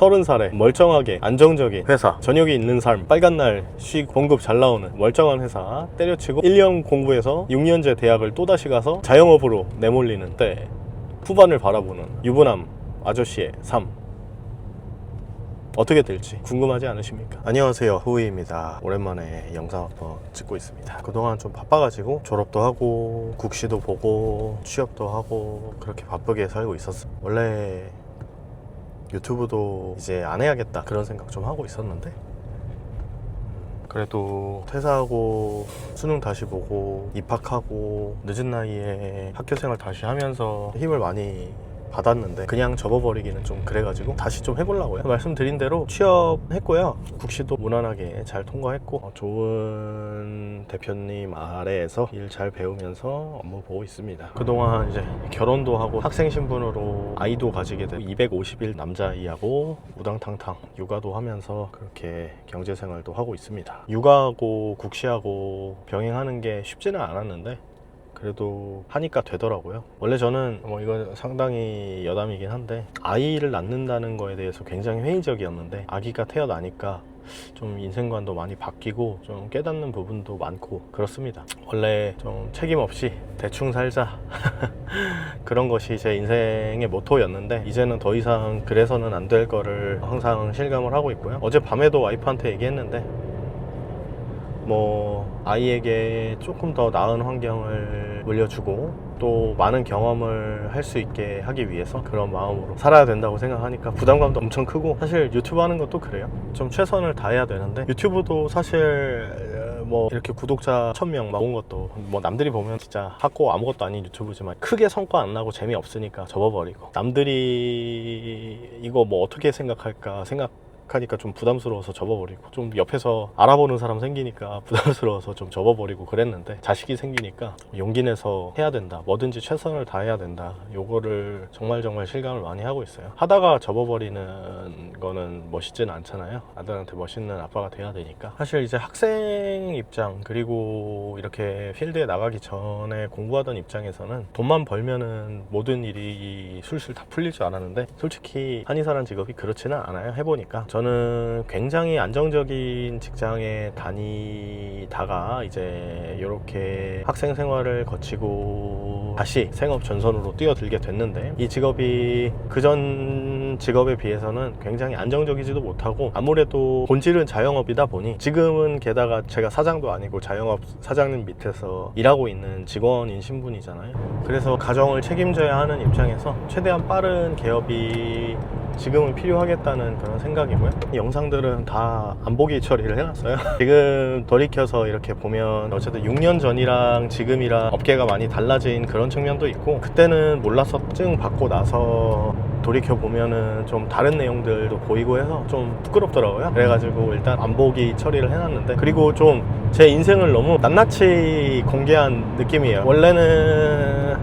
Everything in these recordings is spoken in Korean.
30살에 멀쩡하게 안정적인 회사, 저녁에 있는 삶, 빨간 날 쉬고 봉급 잘 나오는 멀쩡한 회사 때려치고 1년 공부해서 6년제 대학을 또다시 가서 자영업으로 내몰리는 때 후반을 바라보는 유부남 아저씨의 삶 어떻게 될지 궁금하지 않으십니까? 안녕하세요, 후이입니다. 오랜만에 영상 한번 찍고 있습니다. 그동안 좀 바빠가지고 졸업도 하고 국시도 보고 취업도 하고 그렇게 바쁘게 살고 있었어요. 원래 유튜브도 이제 안 해야겠다 그런 생각 좀 하고 있었는데 그래도 퇴사하고 수능 다시 보고 입학하고 늦은 나이에 학교생활 다시 하면서 힘을 많이 받았는데 그냥 접어버리기는 좀 그래가지고 다시 좀 해보려고요. 말씀드린 대로 취업했고요. 국시도 무난하게 잘 통과했고 좋은 대표님 아래에서 일 잘 배우면서 업무 보고 있습니다. 그동안 이제 결혼도 하고 학생 신분으로 아이도 가지게 되고 250일 남자아이하고 우당탕탕 육아도 하면서 그렇게 경제생활도 하고 있습니다. 육아하고 국시하고 병행하는 게 쉽지는 않았는데 그래도 하니까 되더라고요. 원래 저는 이거 상당히 여담이긴 한데 아이를 낳는다는 거에 대해서 굉장히 회의적이었는데 아기가 태어나니까 좀 인생관도 많이 바뀌고 좀 깨닫는 부분도 많고 그렇습니다. 원래 좀 책임 없이 대충 살자 그런 것이 제 인생의 모토였는데 이제는 더 이상 그래서는 안 될 거를 항상 실감을 하고 있고요. 어젯밤에도 와이프한테 얘기했는데 아이에게 조금 더 나은 환경을 물려주고 또 많은 경험을 할 수 있게 하기 위해서 그런 마음으로 살아야 된다고 생각하니까 부담감도 엄청 크고 사실 유튜브 하는 것도 그래요. 좀 최선을 다해야 되는데 유튜브도 사실 이렇게 구독자 1000명 막 온 것도 남들이 보면 진짜 하고 아무것도 아닌 유튜브지만 크게 성과 안 나고 재미없으니까 접어버리고 남들이 이거 어떻게 생각할까 하니까 좀 부담스러워서 접어버리고 좀 옆에서 알아보는 사람 생기니까 부담스러워서 좀 접어버리고 그랬는데 자식이 생기니까 용기 내서 해야 된다, 뭐든지 최선을 다해야 된다, 요거를 정말 실감을 많이 하고 있어요. 하다가 접어버리는 거는 멋있지는 않잖아요. 아들한테 멋있는 아빠가 돼야 되니까. 사실 이제 학생 입장 그리고 이렇게 필드에 나가기 전에 공부하던 입장에서는 돈만 벌면은 모든 일이 술술 다 풀릴 줄 알았는데 솔직히 한의사란 직업이 그렇지는 않아요. 해보니까 저는 굉장히 안정적인 직장에 다니다가 이제 이렇게 학생 생활을 거치고 다시 생업 전선으로 뛰어들게 됐는데 이 직업이 그전 직업에 비해서는 굉장히 안정적이지도 못하고 아무래도 본질은 자영업이다 보니 지금은 게다가 제가 사장도 아니고 자영업 사장님 밑에서 일하고 있는 직원인 신분이잖아요. 그래서 가정을 책임져야 하는 입장에서 최대한 빠른 개업이 지금은 필요하겠다는 그런 생각이고요. 이 영상들은 다 안 보기 처리를 해놨어요. 지금 돌이켜서 이렇게 보면 어쨌든 6년 전이랑 지금이랑 업계가 많이 달라진 그런 측면도 있고 그때는 몰라서 증 받고 나서 돌이켜보면은 좀 다른 내용들도 보이고 해서 좀 부끄럽더라고요. 그래가지고 일단 안 보기 처리를 해놨는데 그리고 좀 제 인생을 너무 낱낱이 공개한 느낌이에요. 원래는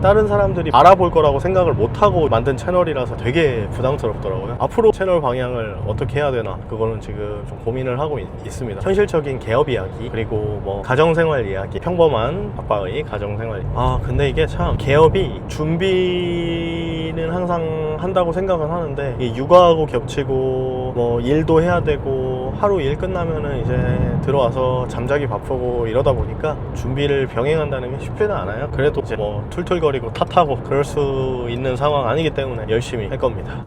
다른 사람들이 알아볼 거라고 생각을 못하고 만든 채널이라서 되게 부담스럽더라고요. 앞으로 채널 방향을 어떻게 해야 되나 그거는 지금 좀 고민을 하고 있습니다. 현실적인 개업 이야기 그리고 가정생활 이야기, 평범한 아빠의 가정생활. 근데 이게 참 개업이 준비는 항상 한다고 생각은 하는데 이 육아하고 겹치고 일도 해야 되고 하루 일 끝나면은 이제 들어와서 잠자기 바쁘고 이러다 보니까 준비를 병행한다는 게 쉽지는 않아요. 그래도 이제 툴툴거리고 탓하고 그럴 수 있는 상황 아니기 때문에 열심히 할 겁니다.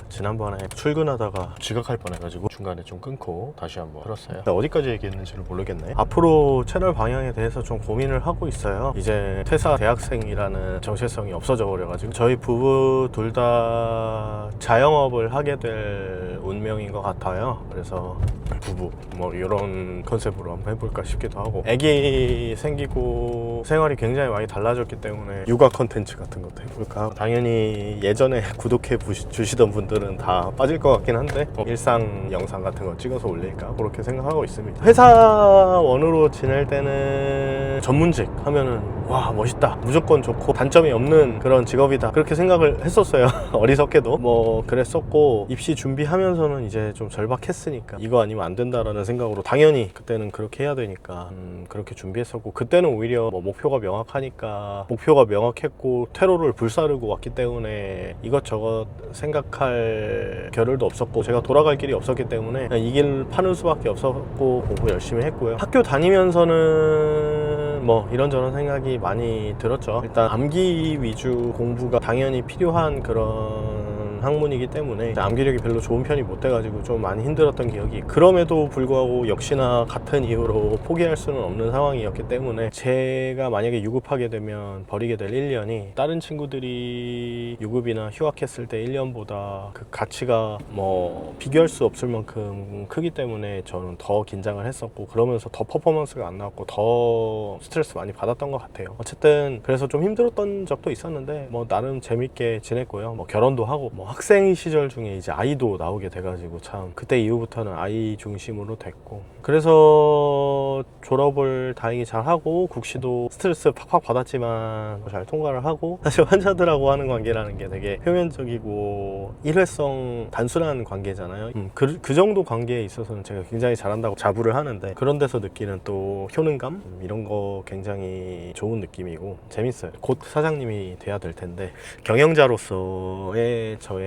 지난번에 출근하다가 지각할 뻔해가지고 중간에 좀 끊고 다시 한번 들었어요. 어디까지 얘기했는지를 모르겠네. 앞으로 채널 방향에 대해서 좀 고민을 하고 있어요. 이제 퇴사 대학생이라는 정체성이 없어져 버려가지고 저희 부부 둘 다 자영업을 하게 될 운명인 것 같아요. 그래서 부부 이런 컨셉으로 한번 해볼까 싶기도 하고 애기 생기고 생활이 굉장히 많이 달라졌기 때문에 육아 컨텐츠 같은 것도 해볼까. 당연히 예전에 구독해 주시던 분들은 다 빠질 것 같긴 한데 일상 영상 같은 거 찍어서 올릴까 그렇게 생각하고 있습니다. 회사원으로 지낼 때는 전문직 하면은 와 멋있다, 무조건 좋고 단점이 없는 그런 직업이다 그렇게 생각을 했었어요. 어리석게도 그랬었고 입시 준비하면서는 이제 좀 절박했으니까 이거 아니면 안 된다라는 생각으로 당연히 그때는 그렇게 해야 되니까 그렇게 준비했었고 그때는 오히려 목표가 명확하니까 목표가 유학했고 퇴로를 불사르고 왔기 때문에 이것저것 생각할 겨를도 없었고 제가 돌아갈 길이 없었기 때문에 이 길 파는 수밖에 없었고 공부 열심히 했고요. 학교 다니면서는 뭐 이런저런 생각이 많이 들었죠. 일단 암기 위주 공부가 당연히 필요한 그런 학문이기 때문에 암기력이 별로 좋은 편이 못 돼가지고 좀 많이 힘들었던 기억이, 그럼에도 불구하고 역시나 같은 이유로 포기할 수는 없는 상황이었기 때문에 제가 만약에 유급하게 되면 버리게 될 1년이 다른 친구들이 유급이나 휴학했을 때 1년보다 그 가치가 뭐 비교할 수 없을 만큼 크기 때문에 저는 더 긴장을 했었고, 그러면서 더 퍼포먼스가 안 나왔고 더 스트레스 많이 받았던 것 같아요. 어쨌든 그래서 좀 힘들었던 적도 있었는데 뭐 나름 재밌게 지냈고요. 뭐 결혼도 하고 뭐 학생 시절 중에 이제 아이도 나오게 돼가지고 참 그때 이후부터는 아이 중심으로 됐고, 그래서 졸업을 다행히 잘 하고 국시도 스트레스 팍팍 받았지만 잘 통과를 하고, 사실 환자들하고 하는 관계라는 게 되게 표면적이고 일회성 단순한 관계잖아요. 그 정도 관계에 있어서는 제가 굉장히 잘한다고 자부를 하는데, 그런 데서 느끼는 또 효능감 이런 거 굉장히 좋은 느낌이고 재밌어요. 곧 사장님이 돼야 될 텐데 경영자로서의 저의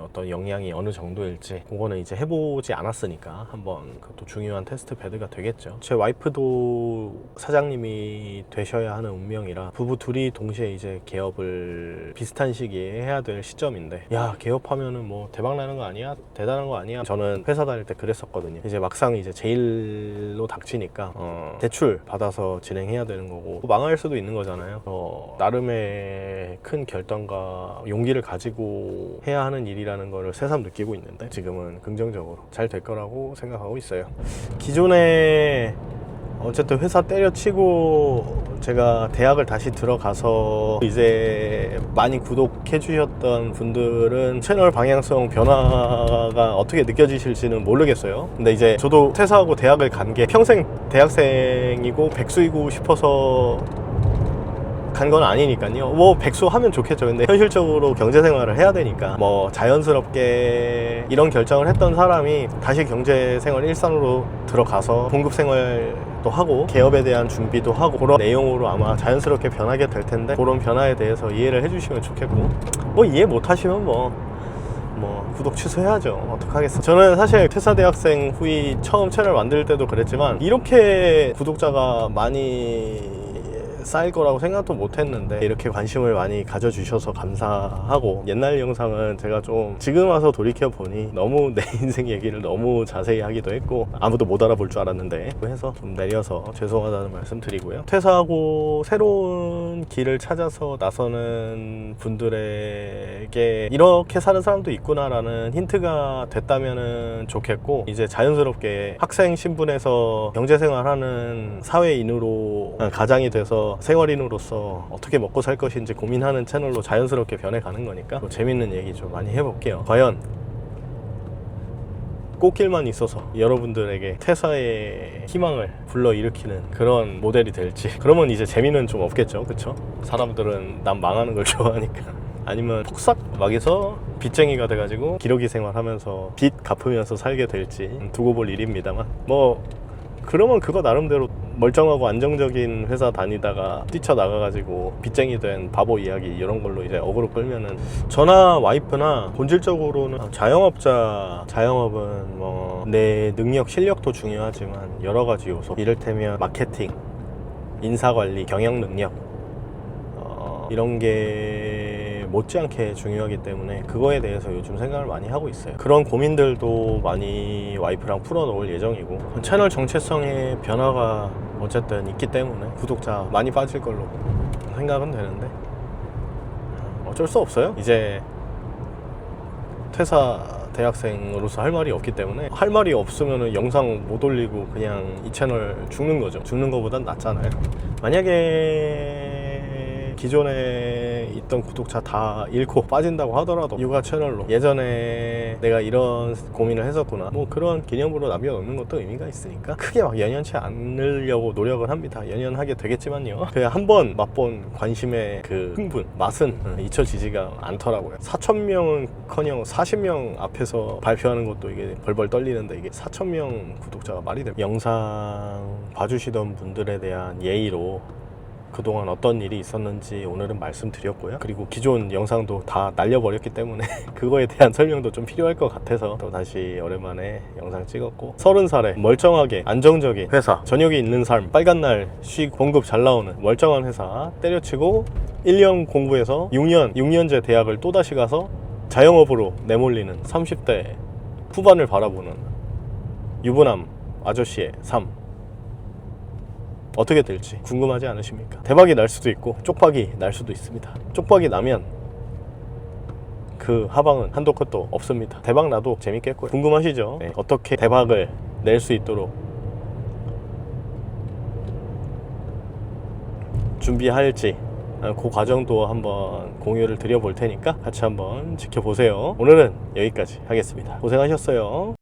어떤 역량이 어느 정도일지 그거는 이제 해보지 않았으니까 한번 그것도 중요한 테스트 베드가 되겠죠. 제 와이프도 사장님이 되셔야 하는 운명이라 부부 둘이 동시에 이제 개업을 비슷한 시기에 해야 될 시점인데, 야 개업하면은 뭐 대박 나는 거 아니야? 대단한 거 아니야? 저는 회사 다닐 때 그랬었거든요. 이제 막상 이제 제 일로 닥치니까 대출 받아서 진행해야 되는 거고 망할 수도 있는 거잖아요. 나름의 큰 결단과 용기를 가지고 해야 하는 일이라는 거를 새삼 느끼고 있는데 지금은 긍정적으로 잘 될 거라고 생각하고 있어요. 기존에 어쨌든 회사 때려치고 제가 대학을 다시 들어가서 이제 많이 구독해 주셨던 분들은 채널 방향성 변화가 어떻게 느껴지실지는 모르겠어요. 근데 이제 저도 퇴사하고 대학을 간 게 평생 대학생이고 백수이고 싶어서 간 건 아니니까요. 뭐 백수 하면 좋겠죠. 근데 현실적으로 경제생활을 해야 되니까 뭐 자연스럽게 이런 결정을 했던 사람이 다시 경제생활 일상으로 들어가서 봉급생활도 하고 개업에 대한 준비도 하고 그런 내용으로 아마 자연스럽게 변하게 될 텐데, 그런 변화에 대해서 이해를 해주시면 좋겠고, 뭐 이해 못하시면 뭐 구독 취소해야죠. 어떡하겠어. 저는 사실 퇴사대학생 후이 처음 채널 만들 때도 그랬지만 이렇게 구독자가 많이 쌓일 거라고 생각도 못 했는데 이렇게 관심을 많이 가져주셔서 감사하고, 옛날 영상은 제가 좀 지금 와서 돌이켜보니 너무 내 인생 얘기를 너무 자세히 하기도 했고 아무도 못 알아볼 줄 알았는데 해서 좀 내려서 죄송하다는 말씀 드리고요. 퇴사하고 새로운 길을 찾아서 나서는 분들에게 이렇게 사는 사람도 있구나라는 힌트가 됐다면 좋겠고, 이제 자연스럽게 학생 신분에서 경제생활하는 사회인으로 가장이 돼서 생활인으로서 어떻게 먹고 살 것인지 고민하는 채널로 자연스럽게 변해가는 거니까 뭐 재밌는 얘기 좀 많이 해볼게요. 과연 꽃길만 있어서 여러분들에게 퇴사의 희망을 불러일으키는 그런 모델이 될지, 그러면 이제 재미는 좀 없겠죠. 그쵸? 사람들은 남 망하는 걸 좋아하니까. 아니면 폭삭 막에서 빚쟁이가 돼가지고 기러기 생활하면서 빚 갚으면서 살게 될지 두고 볼 일입니다만, 뭐 그러면 그거 나름대로 멀쩡하고 안정적인 회사 다니다가 뛰쳐나가가지고 빚쟁이 된 바보 이야기 이런 걸로 이제 어그로 끌면은, 저나 와이프나 본질적으로는 자영업은 뭐 내 능력 실력도 중요하지만 여러 가지 요소, 이를테면 마케팅, 인사관리, 경영 능력 이런 게 못지않게 중요하기 때문에 그거에 대해서 요즘 생각을 많이 하고 있어요. 그런 고민들도 많이 와이프랑 풀어놓을 예정이고, 채널 정체성의 변화가 어쨌든 있기 때문에 구독자 많이 빠질 걸로 생각은 되는데 어쩔 수 없어요. 이제 퇴사 대학생으로서 할 말이 없기 때문에, 할 말이 없으면 영상 못 올리고 그냥 이 채널 죽는 거죠. 죽는 거보단 낫잖아요. 만약에 기존에 있던 구독자 다 잃고 빠진다고 하더라도 육아 채널로 예전에 내가 이런 고민을 했었구나, 뭐 그런 기념으로 남겨놓는 것도 의미가 있으니까 크게 막 연연치 않으려고 노력을 합니다. 연연하게 되겠지만요, 그냥 한번 맛본 관심의 그 흥분, 맛은 잊혀지지가 않더라고요. 4,000명은커녕 40명 앞에서 발표하는 것도 이게 벌벌 떨리는데, 이게 4,000명 구독자가 말이 됩니다. 영상 봐주시던 분들에 대한 예의로 그동안 어떤 일이 있었는지 오늘은 말씀드렸고요. 그리고 기존 영상도 다 날려버렸기 때문에 그거에 대한 설명도 좀 필요할 것 같아서 또 다시 오랜만에 영상 찍었고, 30살에 멀쩡하게 안정적인 회사, 저녁에 있는 삶, 빨간 날 쉬고 봉급 잘 나오는 멀쩡한 회사 때려치고 1년 공부해서 6년제 대학을 또다시 가서 자영업으로 내몰리는 30대 후반을 바라보는 유부남 아저씨의 삶, 어떻게 될지 궁금하지 않으십니까? 대박이 날 수도 있고 쪽박이 날 수도 있습니다. 쪽박이 나면 그 하방은 한도 끝도 없습니다. 대박 나도 재밌겠고요. 궁금하시죠? 네, 어떻게 대박을 낼 수 있도록 준비할지 그 과정도 한번 공유를 드려볼 테니까 같이 한번 지켜보세요. 오늘은 여기까지 하겠습니다. 고생하셨어요.